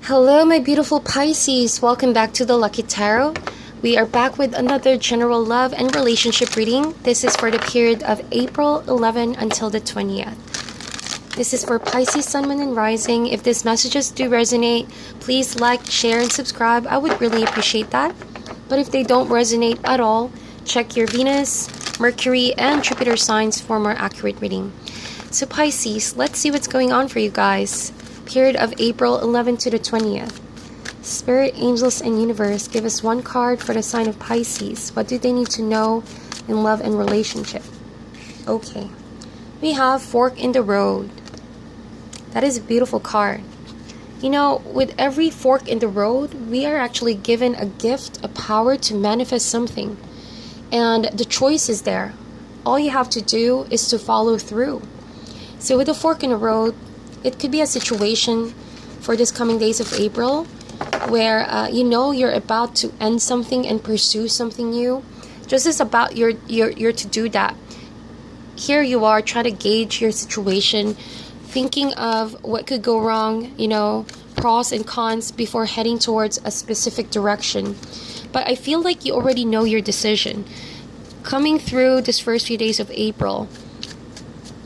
Hello, my beautiful Pisces. Welcome back to the Lucky Tarot. We are back with another general love and relationship reading. This is for the period of April 11 until the 20th. This is for Pisces, Sun, Moon, and Rising. If these messages do resonate, please like, share, and subscribe. I would really appreciate that. But if they don't resonate at all, check your Venus, Mercury, and Jupiter signs for more accurate reading. So Pisces, let's see what's going on for you guys. Period of April 11 to the 20th. Spirit, angels, and universe, give us one card for the sign of Pisces. What do they need to know in love and relationship? Okay. We have fork in the road. That is a beautiful card. You know, with every fork in the road, we are actually given a gift, a power to manifest something. And the choice is there. All you have to do is to follow through. So with a fork in the road, it could be a situation for this coming days of April where you know you're about to end something and pursue something new. Just as about your to do that. Here you are trying to gauge your situation, thinking of what could go wrong, you know, pros and cons before heading towards a specific direction. But I feel like you already know your decision. Coming through this first few days of April,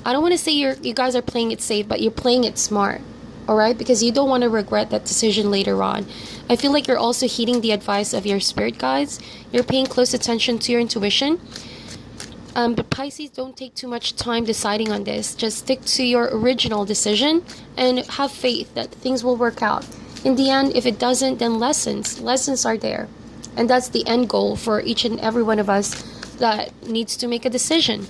I don't want to say you guys are playing it safe, but you're playing it smart, all right? Because you don't want to regret that decision later on. I feel like you're also heeding the advice of your spirit guides. You're paying close attention to your intuition. But Pisces, don't take too much time deciding on this. Just stick to your original decision and have faith that things will work out. In the end, if it doesn't, then lessons are there. And that's the end goal for each and every one of us that needs to make a decision.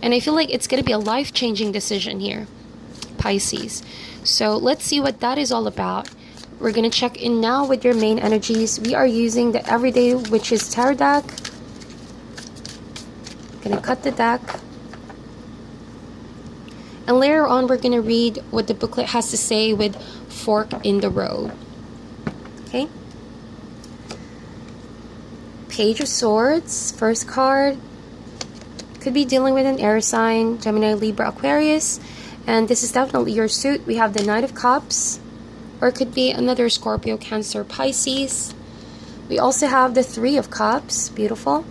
And I feel like it's going to be a life-changing decision here, Pisces. So let's see what that is all about. We're going to check in now with your main energies. We are using the Everyday Witches Tarot deck. Going to cut the deck. And later on, we're going to read what the booklet has to say with fork in the road. Okay? Page of Swords, first card. Could be dealing with an air sign, Gemini, Libra, Aquarius, and this is definitely your suit. We have the Knight of Cups, or it could be another Scorpio, Cancer, Pisces. We also have the Three of Cups, beautiful.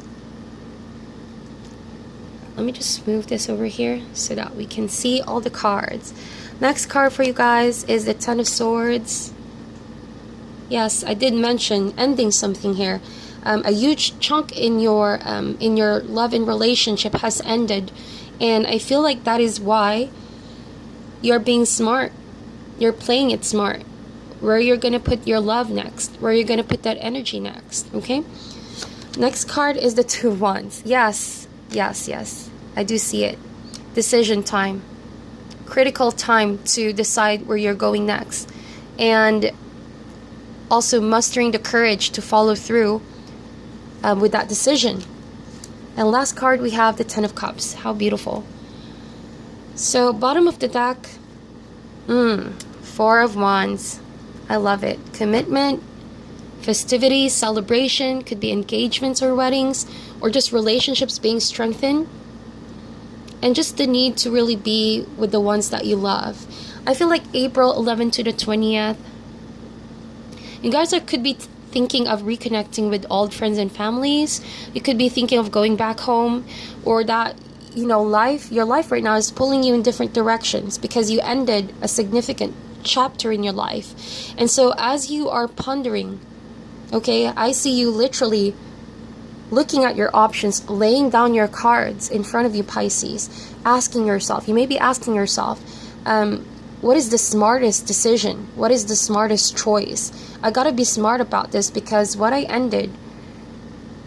Let me just move this over here so that we can see all the cards. Next card for you guys is the Ten of Swords. Yes, I did mention ending something here. A huge chunk in your love and relationship has ended, and I feel like that is why you're being smart. You're playing it smart. Where you're gonna put your love next, where you're gonna put that energy next. Okay. Next card is the Two of Wands. Yes, I do see it. Decision time, critical time to decide where you're going next, and also mustering the courage to follow through with that decision. And last card, we have the Ten of Cups. How beautiful. So bottom of the deck, Four of Wands. I love it. Commitment, festivities, celebration, could be engagements or weddings, or just relationships being strengthened, and just the need to really be with the ones that you love. I feel like April 11 to the 20th, you guys could be thinking of reconnecting with old friends and families. You could be thinking of going back home, or that, you know, your life right now is pulling you in different directions because you ended a significant chapter in your life. And so as you are pondering, okay, I see you literally looking at your options, laying down your cards in front of you, Pisces, asking yourself, you may be asking yourself, what is the smartest decision? What is the smartest choice? I gotta be smart about this because what I ended,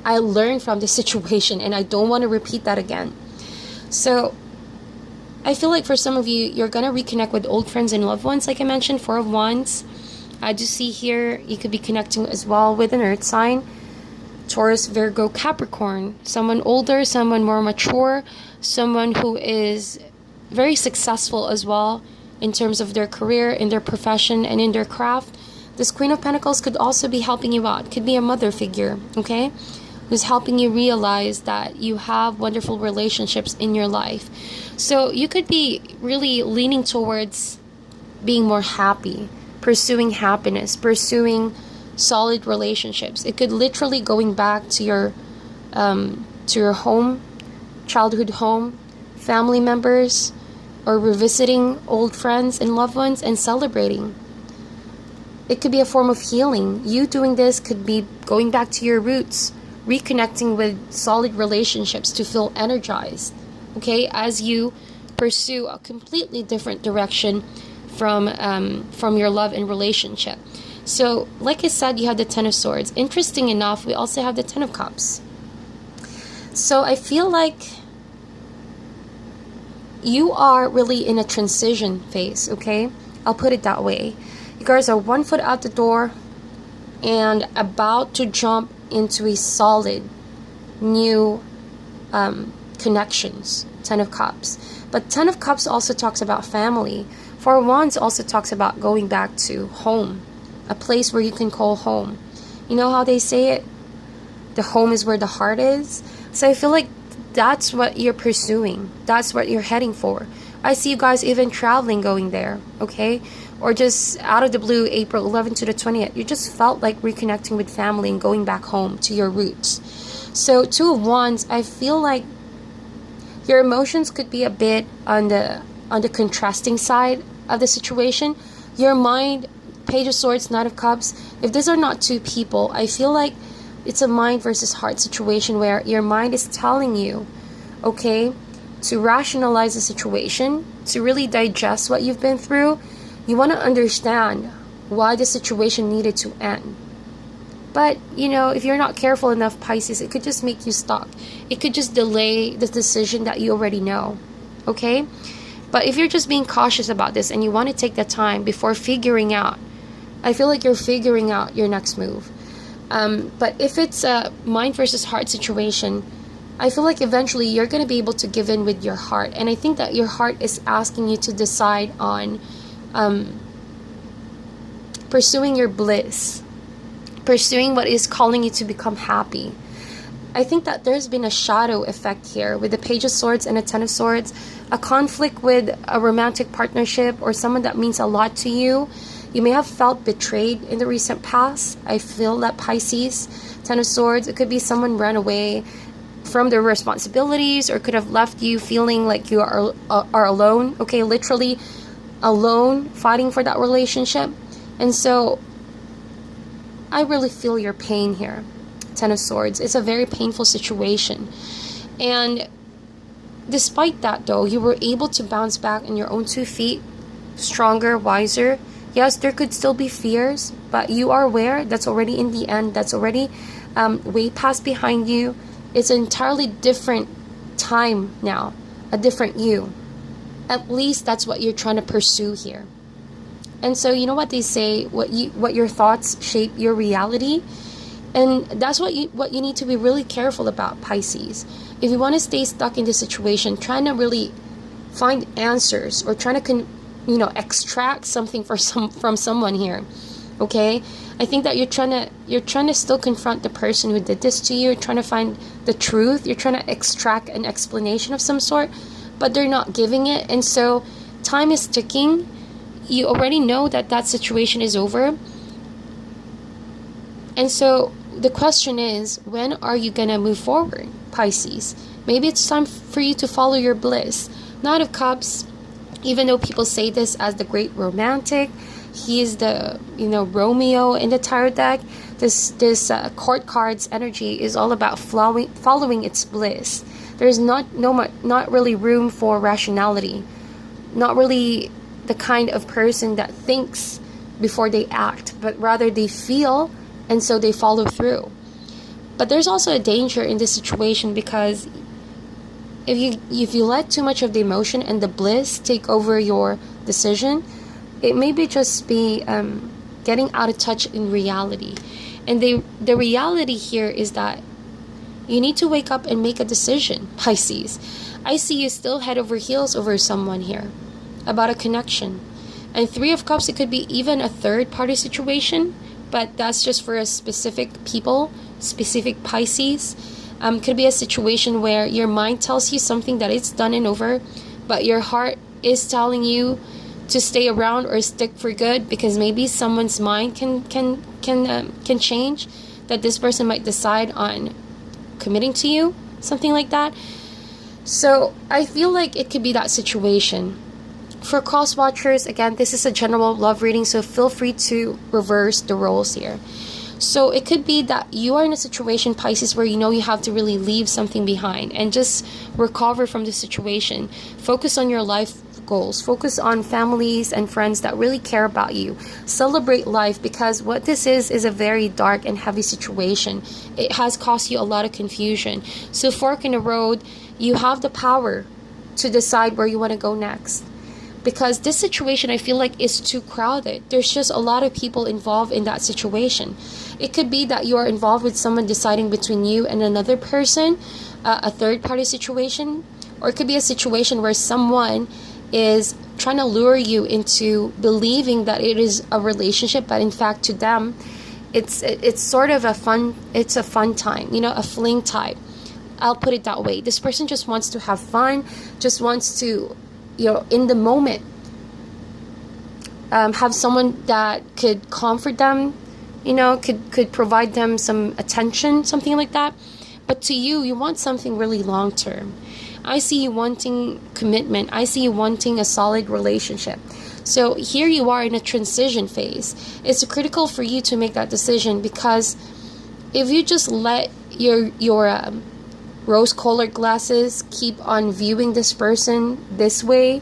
I learned from the situation and I don't want to repeat that again. So I feel like for some of you, you're gonna reconnect with old friends and loved ones, like I mentioned, Four of Wands. I do see here you could be connecting as well with an earth sign, Taurus, Virgo, Capricorn, someone older, someone more mature, someone who is very successful as well in terms of their career, in their profession, and in their craft. This Queen of Pentacles could also be helping you out. Could be a mother figure, okay, who's helping you realize that you have wonderful relationships in your life. So you could be really leaning towards being more happy, pursuing happiness, pursuing solid relationships. It could literally going back to your home, childhood home, family members, or revisiting old friends and loved ones and celebrating. It could be a form of healing. You doing this could be going back to your roots, reconnecting with solid relationships to feel energized, okay, as you pursue a completely different direction from your love and relationship. So, like I said, you have the Ten of Swords. Interesting enough, we also have the Ten of Cups. So I feel like you are really in a transition phase, okay? I'll put it that way. You guys are 1 foot out the door and about to jump into a solid new connections. Ten of Cups. But Ten of Cups also talks about family. Four of Wands also talks about going back to home, a place where you can call home. You know how they say it? The home is where the heart is. So I feel like that's what you're pursuing. That's what you're heading for. I see you guys even traveling, going there, okay? Or just out of the blue, April 11th to the 20th, you just felt like reconnecting with family and going back home to your roots. So Two of Wands, I feel like your emotions could be a bit on the contrasting side of the situation. Your mind, Page of Swords, Knight of Cups, if these are not two people, I feel like it's a mind versus heart situation where your mind is telling you, okay, to rationalize the situation, to really digest what you've been through. You want to understand why the situation needed to end. But, you know, if you're not careful enough, Pisces, it could just make you stuck. It could just delay the decision that you already know, okay? But if you're just being cautious about this and you want to take the time before figuring out, I feel like you're figuring out your next move. But if it's a mind versus heart situation, I feel like eventually you're going to be able to give in with your heart. And I think that your heart is asking you to decide on pursuing your bliss, pursuing what is calling you to become happy. I think that there's been a shadow effect here with the Page of Swords and the Ten of Swords, a conflict with a romantic partnership or someone that means a lot to you. You may have felt betrayed in the recent past. I feel that, Pisces. Ten of Swords, it could be someone ran away from their responsibilities or could have left you feeling like you are alone. Okay, literally alone, fighting for that relationship. And so I really feel your pain here, Ten of Swords. It's a very painful situation. And despite that, though, you were able to bounce back on your own 2 feet, stronger, wiser. Yes, there could still be fears, but you are aware that's already in the end. That's already way past behind you. It's an entirely different time now, a different you. At least that's what you're trying to pursue here. And so, you know what they say, what your thoughts shape your reality. And that's what you need to be really careful about, Pisces. If you want to stay stuck in this situation, trying to really find answers or trying to extract something from someone here, okay? I think that you're trying to still confront the person who did this to you. You're trying to find the truth. You're trying to extract an explanation of some sort, but they're not giving it. And so time is ticking. You already know that situation is over. And so the question is, when are you gonna move forward, Pisces? Maybe it's time for you to follow your bliss. Knight of Cups, even though people say this as the great romantic, he is the Romeo in the tarot deck. This court cards energy is all about following its bliss. There's not really room for rationality. Not really the kind of person that thinks before they act, but rather they feel, and so they follow through. But there's also a danger in this situation, because if you let too much of the emotion and the bliss take over your decision, it may just be getting out of touch in reality. And the reality here is that you need to wake up and make a decision, Pisces. I see you still head over heels over someone here, about a connection. And Three of Cups, it could be even a third party situation, but that's just for a specific people, specific Pisces. Could be a situation where your mind tells you something that it's done and over, but your heart is telling you to stay around or stick for good, because maybe someone's mind can change, that this person might decide on committing to you, something like that. So I feel like it could be that situation. For cross watchers, again, this is a general love reading, so feel free to reverse the roles here. So it could be that you are in a situation, Pisces, where you know you have to really leave something behind and just recover from the situation. Focus on your life goals. Focus on families and friends that really care about you. Celebrate life, because what this is a very dark and heavy situation. It has caused you a lot of confusion. So fork in the road, you have the power to decide where you want to go next. Because this situation, I feel like, is too crowded. There's just a lot of people involved in that situation. It could be that you are involved with someone deciding between you and another person, a third-party situation. Or it could be a situation where someone is trying to lure you into believing that it is a relationship, but in fact to them, it's sort of a fun time, a fling type. I'll put it that way. This person just wants to have fun, just wants to, in the moment, have someone that could comfort them, could provide them some attention, something like that. But to you want something really long term. I see you wanting commitment. I see you wanting a solid relationship. So here you are in a transition phase. It's critical for you to make that decision, because if you just let your rose-colored glasses keep on viewing this person this way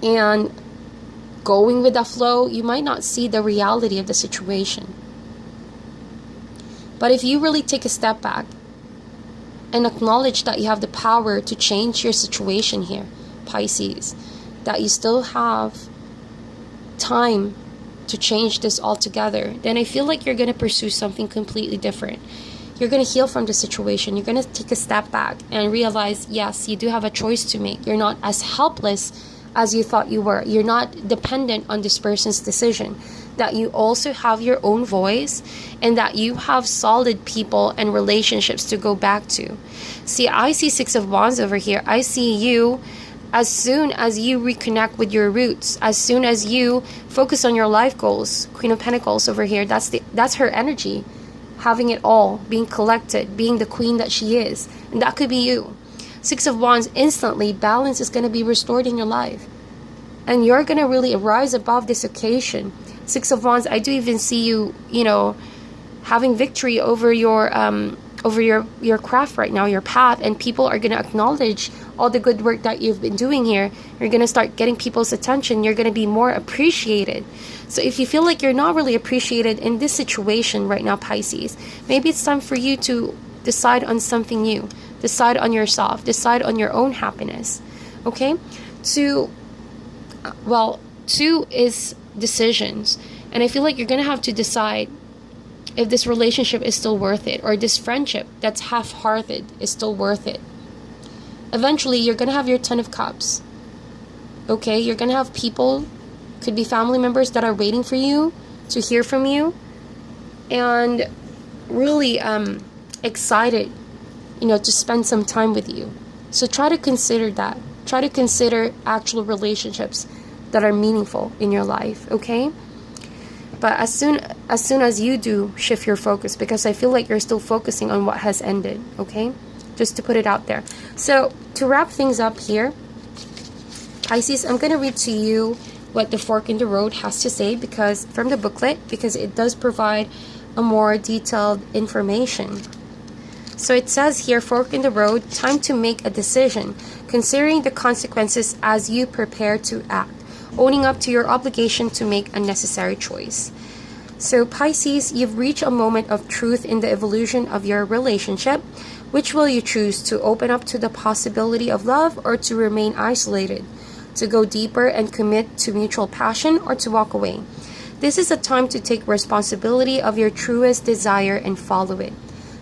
and going with the flow, you might not see the reality of the situation. But if you really take a step back and acknowledge that you have the power to change your situation here, Pisces, that you still have time to change this altogether, then I feel like you're going to pursue something completely different. You're going to heal from the situation. You're going to take a step back and realize, yes, you do have a choice to make. You're not as helpless as you thought you were. You're not dependent on this person's decision. That you also have your own voice, and that you have solid people and relationships to go back to. See, I see Six of Wands over here. I see you, as soon as you reconnect with your roots, as soon as you focus on your life goals. Queen of Pentacles over here, that's her energy. Having it all, being collected, being the queen that she is. And that could be you. Six of Wands, instantly balance is going to be restored in your life. And you're going to really rise above this occasion. Six of Wands, I do even see you, having victory over your craft right now, your path, and people are going to acknowledge all the good work that you've been doing here. You're going to start getting people's attention. You're going to be more appreciated. So if you feel like you're not really appreciated in this situation right now, Pisces, maybe it's time for you to decide on something new. Decide on yourself. Decide on your own happiness. Okay? Two is decisions. And I feel like you're going to have to decide if this relationship is still worth it, or this friendship that's half-hearted is still worth it. Eventually, you're going to have your Ten of Cups. Okay? You're going to have people, could be family members, that are waiting for you to hear from you, and really excited, to spend some time with you. So try to consider that. Try to consider actual relationships that are meaningful in your life, okay? But as soon as you do shift your focus, because I feel like you're still focusing on what has ended, okay? Just to put it out there. So to wrap things up here, Pisces, I'm going to read to you what the fork in the road has to say, because from the booklet, because it does provide a more detailed information. So it says here, fork in the road, time to make a decision, considering the consequences as you prepare to act, owning up to your obligation to make a necessary choice. So Pisces, you've reached a moment of truth in the evolution of your relationship. Which will you choose, to open up to the possibility of love, or to remain isolated, to go deeper and commit to mutual passion, or to walk away? This is a time to take responsibility of your truest desire and follow it.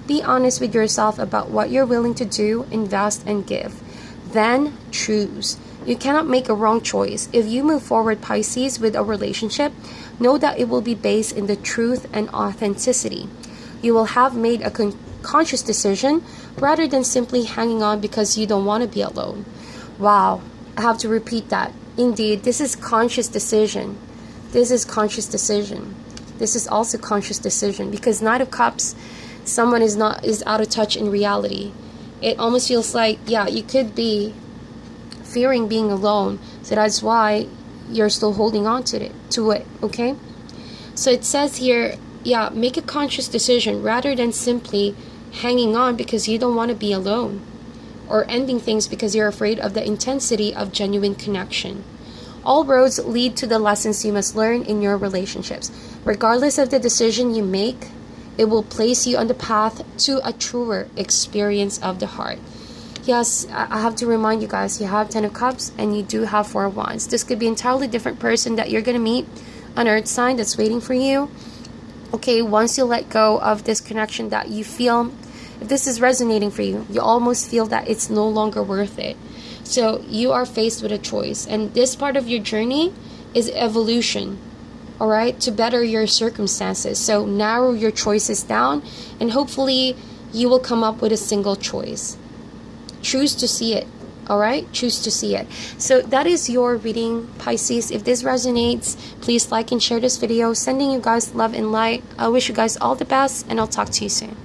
Be honest with yourself about what you're willing to do, invest, and give. Then choose. You cannot make a wrong choice. If you move forward, Pisces, with a relationship, know that it will be based in the truth and authenticity. You will have made a conscious decision rather than simply hanging on because you don't want to be alone. Wow, I have to repeat that. Indeed, this is conscious decision. This is conscious decision. This is also conscious decision, because Knight of Cups, someone is out of touch in reality. It almost feels like, yeah, you could be fearing being alone, so that's why you're still holding on to it, okay? So it says here, yeah, make a conscious decision rather than simply hanging on because you don't want to be alone, or ending things because you're afraid of the intensity of genuine connection. All roads lead to the lessons you must learn in your relationships. Regardless of the decision you make, it will place you on the path to a truer experience of the heart. Yes, I have to remind you guys, you have 10 of Cups and you do have 4 of Wands. This could be an entirely different person that you're going to meet, an earth sign that's waiting for you. Okay, once you let go of this connection that you feel, if this is resonating for you, you almost feel that it's no longer worth it. So you are faced with a choice, and this part of your journey is evolution, all right, to better your circumstances. So narrow your choices down, and hopefully you will come up with a single choice. Choose to see it, all right? Choose to see it. So that is your reading, Pisces. If this resonates, please like and share this video. Sending you guys love and light. I wish you guys all the best, and I'll talk to you soon.